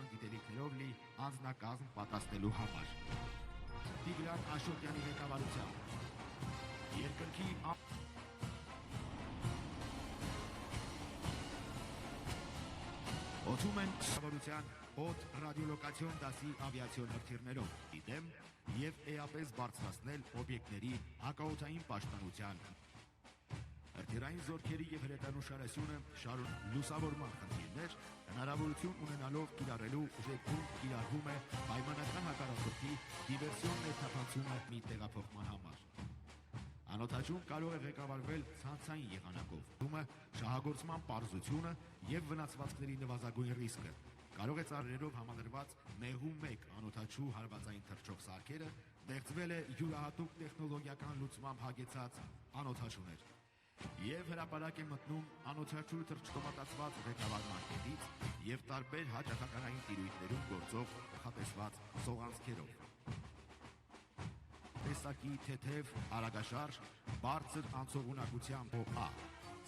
ռազմական գիտելիքներով լի անձնակազմ պատրաստելու համար։ Տիգրան Աշոտյանի ղեկավարությամբ երկնքի օծում են շավորության օդ ռադիոլոկացիոն դասի ավիացիոն հրթիռներով դիտեմ և էապես բարձրացնել օբյեկտների հակաօդային պաշտպանության հրթիռային զորքերի և հրետանուշարասյունը շարուն լուսավորման խնդիրներ հնարավորություն ունենալով կիրառելու ուժեքում կիրառվում է պայմանական հակառակորդի դիվերսիոն ներթափանցումը մի տեղափոխման համար։ Անօդաչում կարող է ղեկավարվել ցանցային եղանակով, շահագործման պարզությունը և վնասվածքների նվազագույն ռիսկը։ Կարող է ծառերով համալրված մեղու 1 անօդաչու հարվածային թռչող սարքերը, ստեղծվել է յուրահատուկ տեխնոլոգիական լուծմամբ հագեցած անօդաչուներ։ Եվ հրապարակ է մտնում անօդաչու թռչկոմատացված ղեկավարման կետից և տարբեր հաճախականային տիրույթներում գործող նախատեսված սողանցքերով։ Տեսակի թեթև, արագաշարժ, բարձր անցողունակությամբ ՕԱ։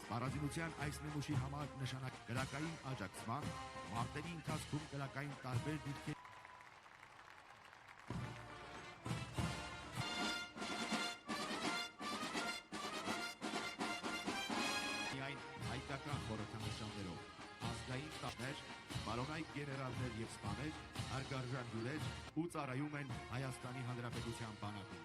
Սպառազինության այս նմուշի համար նշանակ կրակային աջակցման, մարտերի ընթացքում կրակային տարբեր դիրքեր միայն հայկական խորհրդանշաններով, ազգային տաշներ, բարոնայք գեներալներ և սպաներ, հարգարժան հյուրեր ու ծառայում են Հայաստանի Հանրապետության բանակում։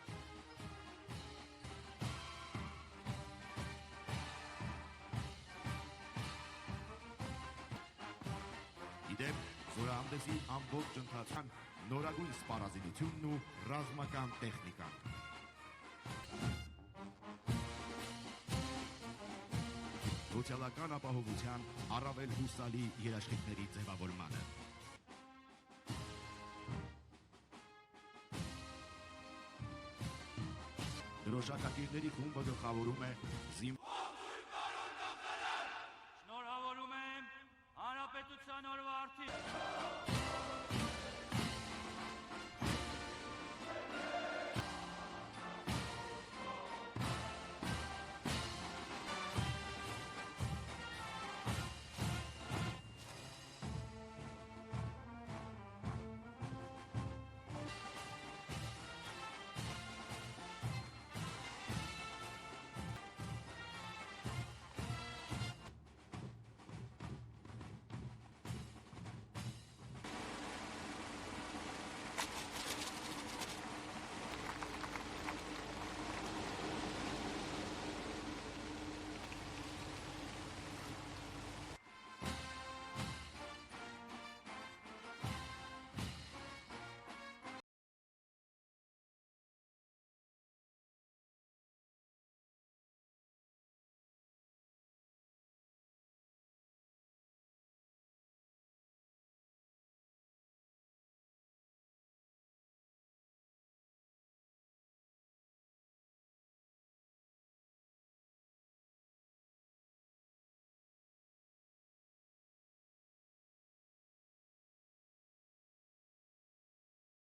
Իդեպ զորահանդեսի ամբողջ ընթացքան նորագույն սպառազինությունն ու ռազմական տեխնիկան։ Սոցիալական ապահովության առավել հուսալի երաշխիքների ձևավորմանը։ Դրոշակակիրների խումբը գլխավորում է Շնորհավորում եմ Հանրապետության օրվա արդի